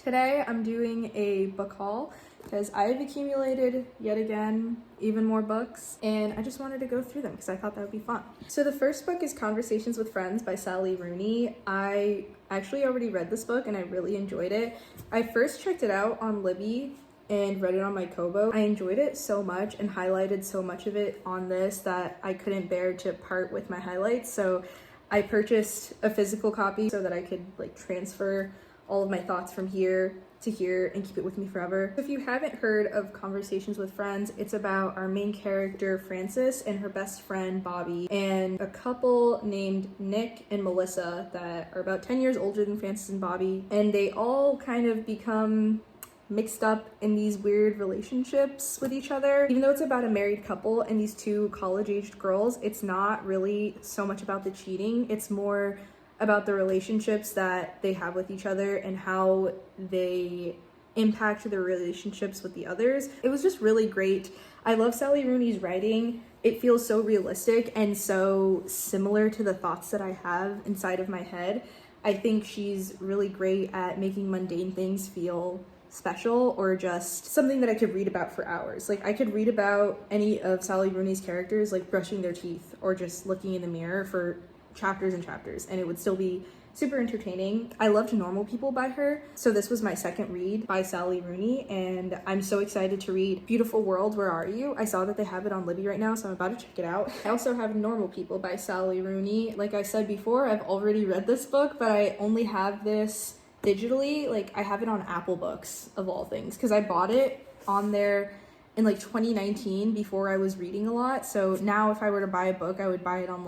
Today I'm doing a book haul because I've accumulated, yet again, even more books, and I just wanted to go through them because I thought that would be fun. So the first book is Conversations with Friends by Sally Rooney. I actually already read this book and I really enjoyed it. I first checked it out on Libby and read it on my Kobo. I enjoyed it so much and highlighted so much of it on this that I couldn't bear to part with my highlights, so I purchased a physical copy so that I could transfer all of my thoughts from here to here and keep it with me forever. If you haven't heard of Conversations with Friends, it's about our main character Frances and her best friend Bobby and a couple named Nick and Melissa that are about 10 years older than Frances and Bobby, and they all kind of become mixed up in these weird relationships with each other. Even though it's about a married couple and these two college-aged girls, it's not really so much about the cheating. It's more about the relationships that they have with each other and how they impact their relationships with the others. It was just really great. I love Sally Rooney's writing. It feels so realistic and so similar to the thoughts that I have inside of my head. I think she's really great at making mundane things feel special or just something that I could read about for hours. I could read about any of Sally Rooney's characters brushing their teeth or just looking in the mirror for chapters and chapters, and it would still be super entertaining. I loved Normal People by her, so this was my second read by Sally Rooney, and I'm so excited to read Beautiful World, Where Are You? I saw that they have it on Libby right now, so I'm about to check it out. I also have Normal People by Sally Rooney. Like I said before, I've already read this book, but I only have this digitally. I have it on Apple Books, of all things, because I bought it on there in 2019 before I was reading a lot. So now if I were to buy a book, I would buy it on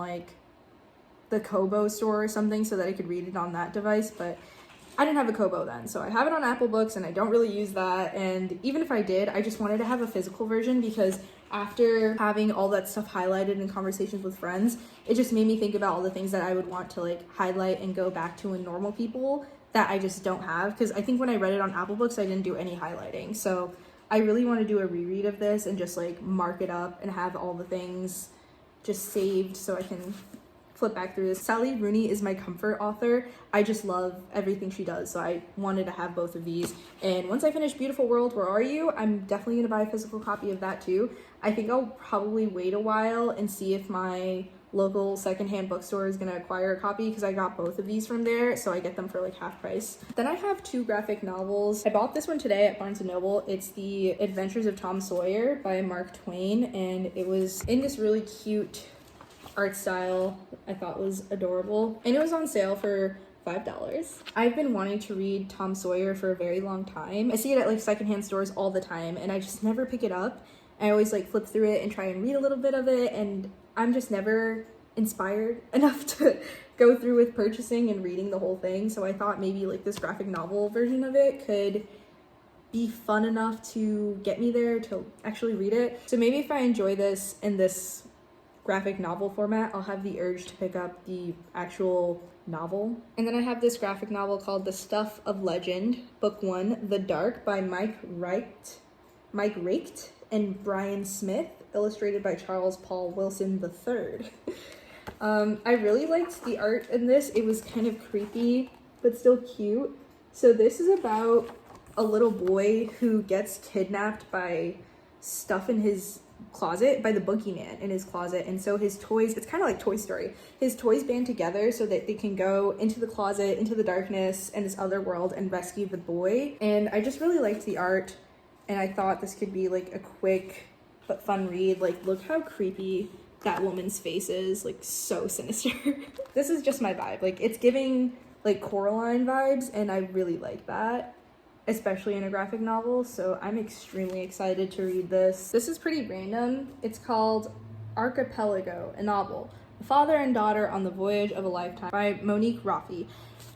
the Kobo store or something so that I could read it on that device, but I didn't have a Kobo then, so I have it on Apple Books and I don't really use that. And even if I did, I just wanted to have a physical version because after having all that stuff highlighted in Conversations with Friends, it just made me think about all the things that I would want to highlight and go back to in Normal People that I just don't have, because I think when I read it on Apple Books I didn't do any highlighting. So I really want to do a reread of this and just mark it up and have all the things just saved so I can flip back through this. Sally Rooney is my comfort author. I just love everything she does, so I wanted to have both of these. And once I finish Beautiful World, Where Are You? I'm definitely gonna buy a physical copy of that too. I think I'll probably wait a while and see if my local secondhand bookstore is gonna acquire a copy, because I got both of these from there, so I get them for half price. Then I have two graphic novels. I bought this one today at Barnes & Noble. It's The Adventures of Tom Sawyer by Mark Twain, and it was in this really cute art style I thought was adorable, and it was on sale for $5. I've been wanting to read Tom Sawyer for a very long time. I see it at secondhand stores all the time and I just never pick it up. I always flip through it and try and read a little bit of it, and I'm just never inspired enough to go through with purchasing and reading the whole thing. So I thought maybe this graphic novel version of it could be fun enough to get me there to actually read it. So maybe if I enjoy this in this graphic novel format, I'll have the urge to pick up the actual novel. And then I have this graphic novel called The Stuff of Legend, Book 1, The Dark by Mike Raked and Brian Smith, illustrated by Charles Paul Wilson III. I really liked the art in this. It was kind of creepy, but still cute. So this is about a little boy who gets kidnapped by stuff in his closet, by the boogeyman in his closet, and so his toys, it's kind of like Toy Story, his toys band together so that they can go into the closet, into the darkness and this other world and rescue the boy. And I just really liked the art, and I thought this could be a quick but fun read. Look how creepy that woman's face is, so sinister. This is just my vibe. It's giving Coraline vibes, and I really like that, especially in a graphic novel, so I'm extremely excited to read this. This is pretty random. It's called Archipelago, a novel, a father and daughter on the voyage of a lifetime by Monique Raffi.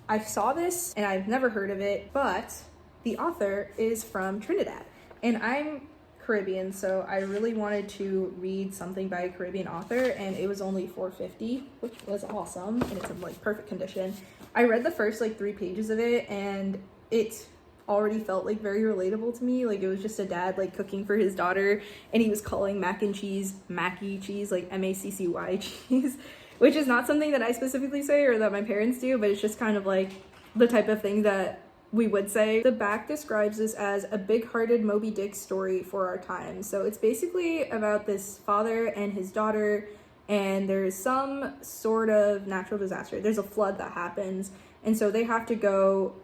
I saw this and I've never heard of it, but the author is from Trinidad, and I'm Caribbean, so I really wanted to read something by a Caribbean author, and it was only $4.50, which was awesome, and it's in perfect condition. I read the first 3 pages of it, and it already felt very relatable to me. It was just a dad cooking for his daughter, and he was calling mac and cheese Mackie cheese, MACCY cheese, which is not something that I specifically say or that my parents do, but it's just kind of the type of thing that we would say. The back describes this as a big-hearted Moby Dick story for our time. So it's basically about this father and his daughter, and there's some sort of natural disaster. There's a flood that happens, and so they have to go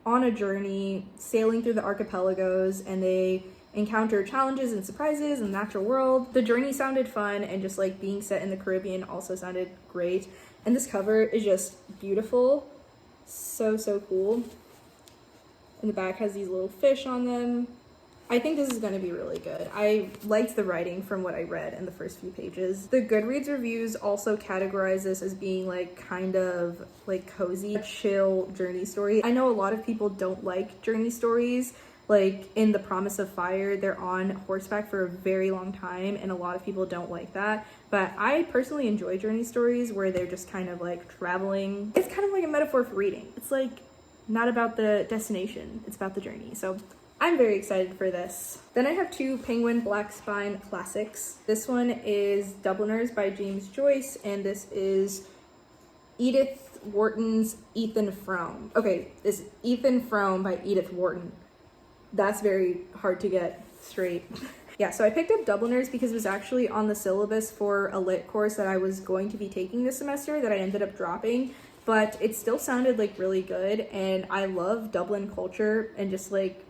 on a journey sailing through the archipelagos, and they encounter challenges and surprises in the natural world. The journey sounded fun, and just like being set in the Caribbean also sounded great. And this cover is just beautiful. So cool. And the back has these little fish on them. I think this is going to be really good. I liked the writing from what I read in the first few pages. The Goodreads reviews also categorize this as being like kind of like cozy, chill journey story. I know a lot of people don't like journey stories. Like in The Promise of Fire, they're on horseback for a very long time, and a lot of people don't like that. But I personally enjoy journey stories where they're just kind of like traveling. It's kind of like a metaphor for reading. It's like not about the destination, it's about the journey. So I'm very excited for this. Then I have two Penguin Black Spine classics. This one is Dubliners by James Joyce, and this is Edith Wharton's Ethan Frome. Okay, this is Ethan Frome by Edith Wharton. That's very hard to get straight. Yeah, so I picked up Dubliners because it was actually on the syllabus for a lit course that I was going to be taking this semester that I ended up dropping, but it still sounded like really good, and I love Dublin culture and just like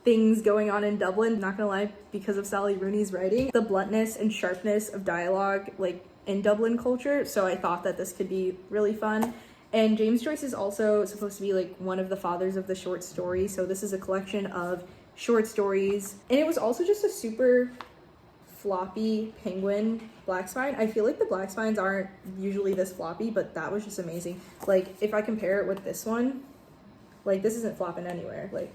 things going on in Dublin, not gonna lie, because of Sally Rooney's writing, the bluntness and sharpness of dialogue like in Dublin culture, so I thought that this could be really fun. And James Joyce is also supposed to be like one of the fathers of the short story, so this is a collection of short stories. And it was also just a super floppy penguin black spine. I feel like the black spines aren't usually this floppy, but that was just amazing. Like if I compare it with this one, like this isn't flopping anywhere, like,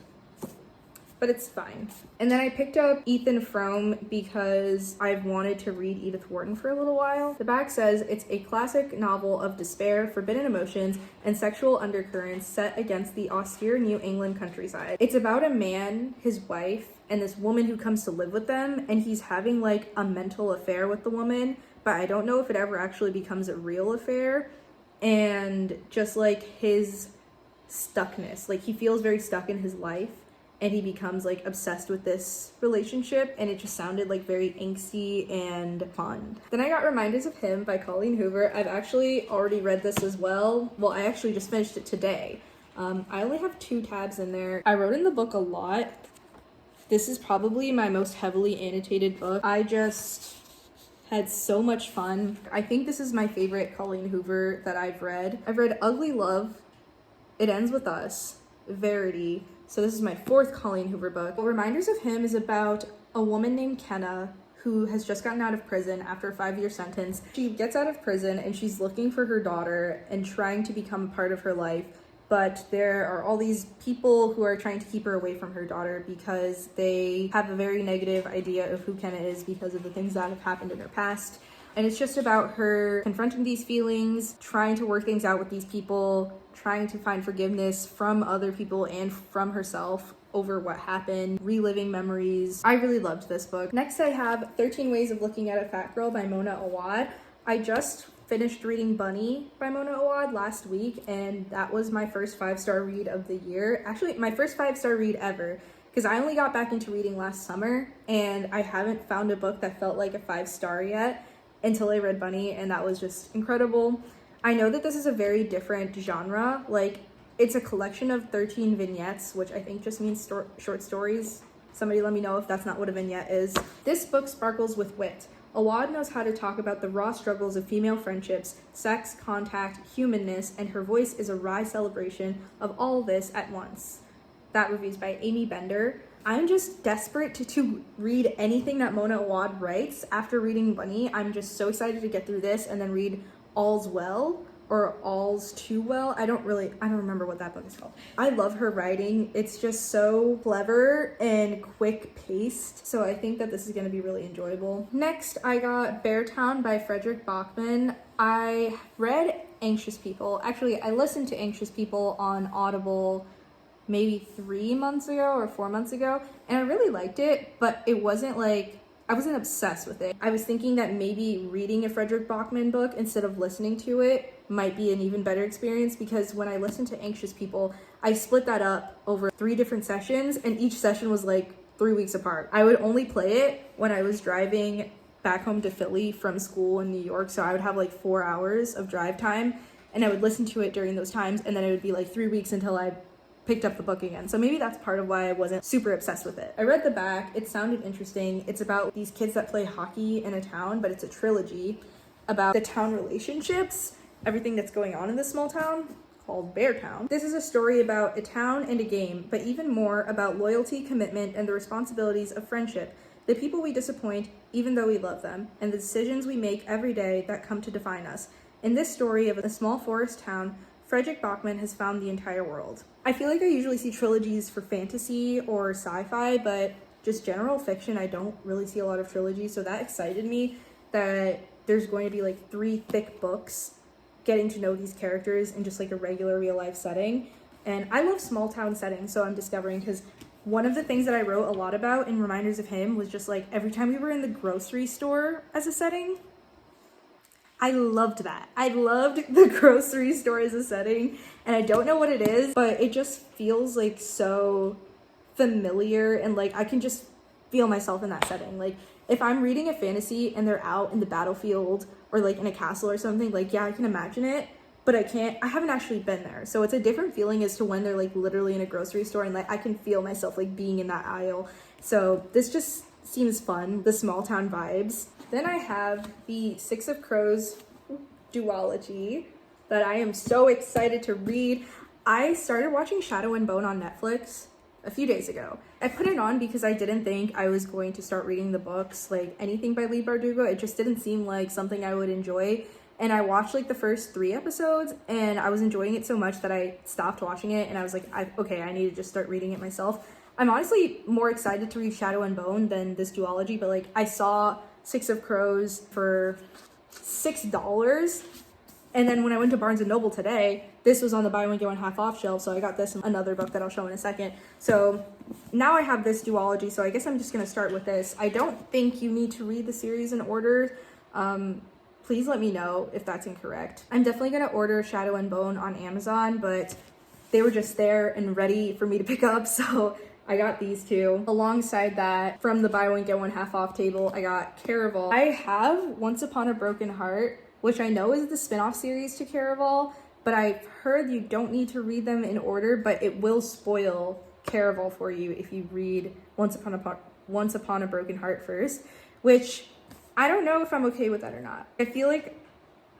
but it's fine. And then I picked up Ethan Frome because I've wanted to read Edith Wharton for a little while. The back says it's a classic novel of despair, forbidden emotions, and sexual undercurrents set against the austere New England countryside. It's about a man, his wife, and this woman who comes to live with them, and he's having like a mental affair with the woman, but I don't know if it ever actually becomes a real affair. And just like his stuckness, like he feels very stuck in his life, and he becomes like obsessed with this relationship, and it just sounded like very angsty and fun. Then I got Reminders of Him by Colleen Hoover. I've actually already read this as well. Well, I actually just finished it today. I only have 2 tabs in there. I wrote in the book a lot. This is probably my most heavily annotated book. I just had so much fun. I think this is my favorite Colleen Hoover that I've read. I've read Ugly Love, It Ends With Us, Verity. So this is my 4th Colleen Hoover book. Well, Reminders of Him is about a woman named Kenna who has just gotten out of prison after a 5-year sentence. She gets out of prison and she's looking for her daughter and trying to become part of her life. But there are all these people who are trying to keep her away from her daughter because they have a very negative idea of who Kenna is because of the things that have happened in her past. And it's just about her confronting these feelings, trying to work things out with these people, trying to find forgiveness from other people and from herself over what happened, reliving memories. I really loved this book. Next, I have 13 Ways of Looking at a Fat Girl by Mona Awad. I just finished reading Bunny by Mona Awad last week, and that was my first 5-star read of the year. Actually, my first 5-star read ever, because I only got back into reading last summer, and I haven't found a book that felt like a 5-star yet until I read Bunny, and that was just incredible. I know that this is a very different genre. Like, it's a collection of 13 vignettes, which I think just means short stories. Somebody let me know if that's not what a vignette is. This book sparkles with wit. Awad knows how to talk about the raw struggles of female friendships, sex, contact, humanness, and her voice is a wry celebration of all this at once. That review's by Amy Bender. I'm just desperate to read anything that Mona Awad writes. After reading Bunny, I'm just so excited to get through this and then read All's Well or All's Too Well. I don't remember what that book is called. I love her writing. It's just so clever and quick paced. So I think that this is going to be really enjoyable. Next, I got Beartown by Frederick Bachman. I read Anxious People. Actually, I listened to Anxious People on Audible maybe 3 months ago or 4 months ago, and I really liked it, but it wasn't like, I wasn't obsessed with it. I was thinking that maybe reading a Frederick Bachman book instead of listening to it might be an even better experience, because when I listen to Anxious People, I split that up over 3 different sessions, and each session was like 3 weeks apart. I would only play it when I was driving back home to Philly from school in New York, so I would have like 4 hours of drive time, and I would listen to it during those times, and then it would be like 3 weeks until I picked up the book again. So maybe that's part of why I wasn't super obsessed with it. I read the back, it sounded interesting. It's about these kids that play hockey in a town, but it's a trilogy about the town relationships, everything that's going on in this small town called Beartown. This is a story about a town and a game, but even more about loyalty, commitment, and the responsibilities of friendship, the people we disappoint even though we love them, and the decisions we make every day that come to define us. In this story of a small forest town, Frederick Bachman has found the entire world. I feel like I usually see trilogies for fantasy or sci-fi, but just general fiction, I don't really see a lot of trilogies, so that excited me that there's going to be like 3 thick books getting to know these characters in just like a regular real life setting. And I love small town settings, so I'm discovering, because one of the things that I wrote a lot about in Reminders of Him was just like every time we were in the grocery store as a setting, I loved that. I loved the grocery store as a setting, and I don't know what it is, but it just feels like so familiar, and like I can just feel myself in that setting. Like if I'm reading a fantasy and they're out in the battlefield or like in a castle or something, like yeah, I can imagine it, but I haven't actually been there. So it's a different feeling as to when they're like literally in a grocery store, and like I can feel myself like being in that aisle. So this just seems fun, the small town vibes. Then I have the Six of Crows duology that I am so excited to read. I started watching Shadow and Bone on Netflix a few days ago. I put it on because I didn't think I was going to start reading the books, like anything by Leigh Bardugo. It just didn't seem like something I would enjoy. And I watched like the first 3 episodes, and I was enjoying it so much that I stopped watching it, and I was like, okay, I need to just start reading it myself. I'm honestly more excited to read Shadow and Bone than this duology, but like I saw Six of Crows for $6, and then when I went to Barnes & Noble today, this was on the buy one get one half off shelf, so I got this and another book that I'll show in a second. So now I have this duology, so I guess I'm just going to start with this. I don't think you need to read the series in order. Please let me know if that's incorrect. I'm definitely going to order Shadow and Bone on Amazon, but they were just there and ready for me to pick up, so I got these 2. Alongside that, from the buy one get one half off table, I got Caraval. I have Once Upon a Broken Heart, which I know is the spin-off series to Caraval, but I've heard you don't need to read them in order, but it will spoil Caraval for you if you read Once Upon a Broken Heart first, which I don't know if I'm okay with that or not. I feel like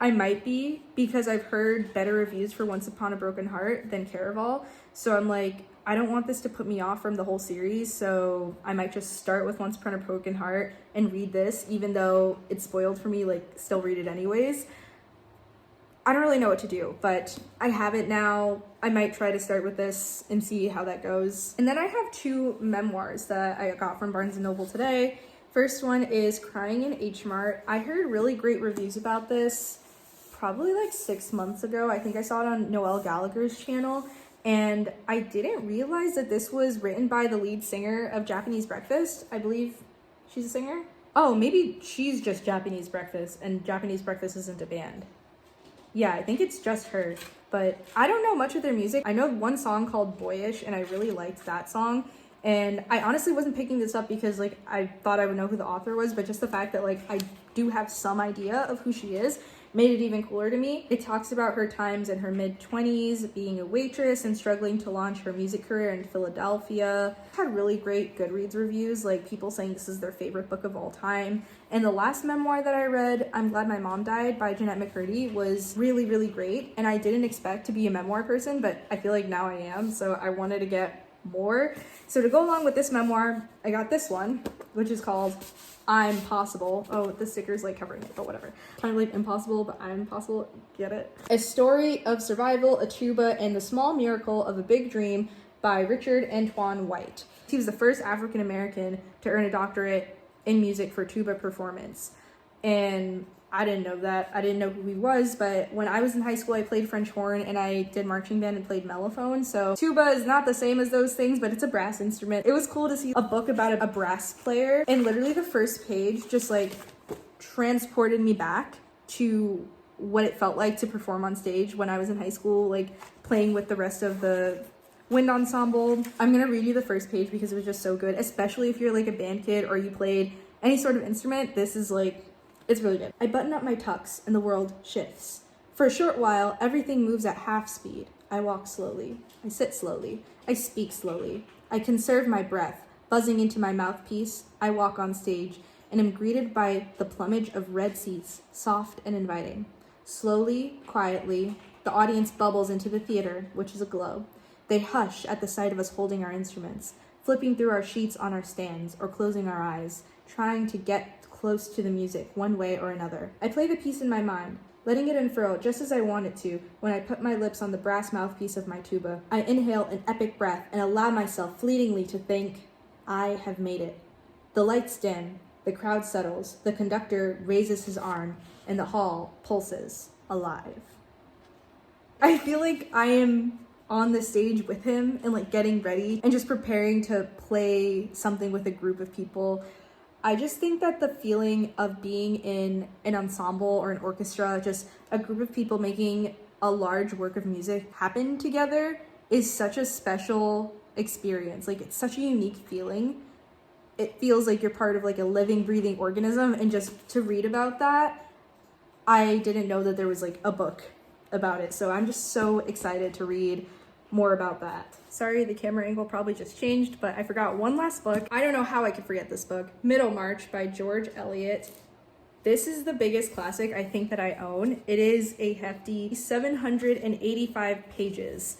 I might be, because I've heard better reviews for Once Upon a Broken Heart than Caraval, so I'm like, I don't want this to put me off from the whole series, so I might just start with Once Upon a Broken Heart and read this, even though it's spoiled for me, like still read it anyways. I don't really know what to do, but I have it now. I might try to start with this and see how that goes. And then I have 2 memoirs that I got from Barnes & Noble today. First one is Crying in H Mart. I heard really great reviews about this probably like 6 months ago. I think I saw it on Noelle Gallagher's channel. And I didn't realize that this was written by the lead singer of Japanese Breakfast. I believe she's a singer. Oh, maybe she's just Japanese Breakfast and Japanese Breakfast isn't a band. Yeah, I think it's just her. But I don't know much of their music. I know one song called Boyish, and I really liked that song. And I honestly wasn't picking this up because like I thought I would know who the author was, but just the fact that like I do have some idea of who she is made it even cooler to me. It talks about her times in her mid-20s, being a waitress and struggling to launch her music career in Philadelphia. It had really great Goodreads reviews, like people saying this is their favorite book of all time. And the last memoir that I read, I'm Glad My Mom Died by Jeanette McCurdy, was really, really great. And I didn't expect to be a memoir person, but I feel like now I am, so I wanted to get more. So to go along with this memoir, I got this one, which is called I'm Possible. Oh, the sticker's like covering it, but whatever. Kind of like impossible, but I'm possible. Get it? A Story of Survival, a Tuba, and the Small Miracle of a Big Dream by Richard Antoine White. He was the first African American to earn a doctorate in music for tuba performance. And I didn't know that. I didn't know who he was, but when I was in high school, I played French horn and I did marching band and played mellophone. So tuba is not the same as those things, but it's a brass instrument. It was cool to see a book about a brass player, and literally the first page just like transported me back to what it felt like to perform on stage when I was in high school, like playing with the rest of the wind ensemble. I'm gonna read you the first page because it was just so good, especially if you're like a band kid or you played any sort of instrument. This is like, it's really good. I button up my tux and the world shifts. For a short while, everything moves at half speed. I walk slowly. I sit slowly. I speak slowly. I conserve my breath, buzzing into my mouthpiece. I walk on stage and am greeted by the plumage of red seats, soft and inviting. Slowly, quietly, the audience bubbles into the theater, which is aglow. They hush at the sight of us holding our instruments, flipping through our sheets on our stands, or closing our eyes, trying to get close to the music one way or another. I play the piece in my mind, letting it unfurl just as I want it to when I put my lips on the brass mouthpiece of my tuba. I inhale an epic breath and allow myself fleetingly to think, I have made it. The lights dim, the crowd settles, the conductor raises his arm, and the hall pulses alive. I feel like I am on the stage with him and like getting ready and just preparing to play something with a group of people. I just think that the feeling of being in an ensemble or an orchestra, just a group of people making a large work of music happen together, is such a special experience. Like, it's such a unique feeling. It feels like you're part of like a living, breathing organism. And just to read about that, I didn't know that there was like a book about it. So I'm just so excited to read more about that. Sorry, the camera angle probably just changed, but I forgot one last book. I don't know how I could forget this book. Middlemarch by George Eliot. This is the biggest classic I think that I own. It is a hefty 785 pages,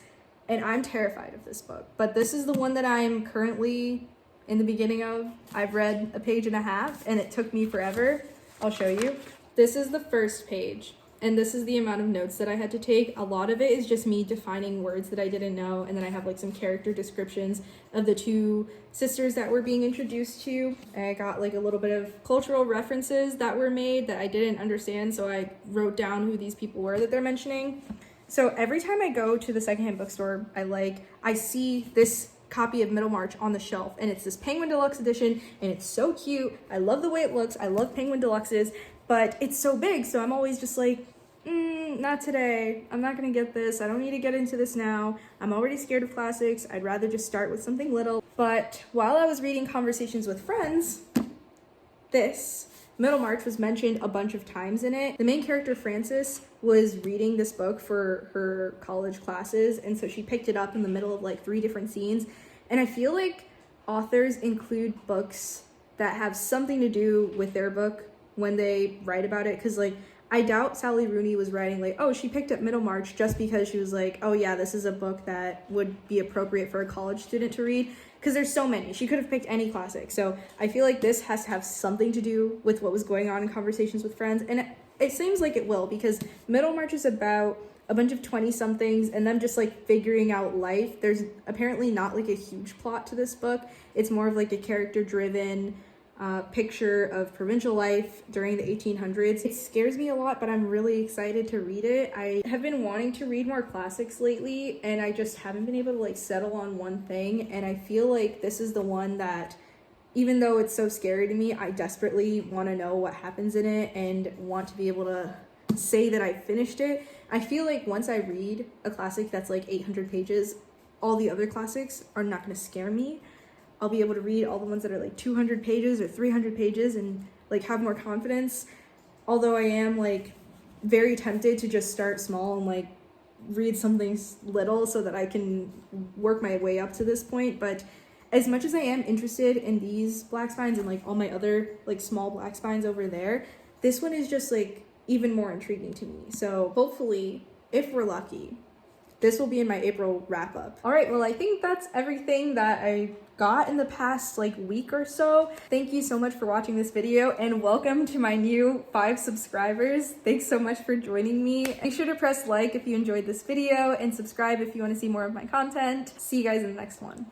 and I'm terrified of this book. But this is the one that I'm currently in the beginning of. I've read a page and a half, and it took me forever. I'll show you. This is the first page. And this is the amount of notes that I had to take. A lot of it is just me defining words that I didn't know. And then I have like some character descriptions of the two sisters that we're being introduced to. And I got like a little bit of cultural references that were made that I didn't understand. So I wrote down who these people were that they're mentioning. So every time I go to the secondhand bookstore I see this copy of Middlemarch on the shelf, and it's this Penguin Deluxe edition, and it's so cute. I love the way it looks. I love Penguin Deluxes. But it's so big, so I'm always just like, not today. I'm not gonna get this. I don't need to get into this now. I'm already scared of classics. I'd rather just start with something little. But while I was reading Conversations with Friends, this Middlemarch was mentioned a bunch of times in it. The main character, Frances, was reading this book for her college classes, and so she picked it up in the middle of like 3 different scenes. And I feel like authors include books that have something to do with their book when they write about it, because like I doubt Sally Rooney was writing like, oh, she picked up Middlemarch just because she was like, oh yeah, this is a book that would be appropriate for a college student to read, because there's so many. She could have picked any classic. So I feel like this has to have something to do with what was going on in Conversations with Friends, and it seems like it will, because Middlemarch is about a bunch of 20-somethings and them just like figuring out life. There's apparently not like a huge plot to this book. It's more of like a character-driven picture of provincial life during the 1800s. It scares me a lot, but I'm really excited to read it. I have been wanting to read more classics lately, and I just haven't been able to like settle on one thing. And I feel like this is the one that, even though it's so scary to me, I desperately want to know what happens in it and want to be able to say that I finished it. I feel like once I read a classic that's like 800 pages, all the other classics are not going to scare me. I'll be able to read all the ones that are like 200 pages or 300 pages and like have more confidence. Although I am like very tempted to just start small and like read something little so that I can work my way up to this point. But as much as I am interested in these black spines and like all my other like small black spines over there, this one is just like even more intriguing to me. So hopefully, if we're lucky, this will be in my April wrap up. All right, well, I think that's everything that I got in the past like week or so. Thank you so much for watching this video, and welcome to my new 5 subscribers. Thanks so much for joining me. Make sure to press like if you enjoyed this video and subscribe if you want to see more of my content. See you guys in the next one.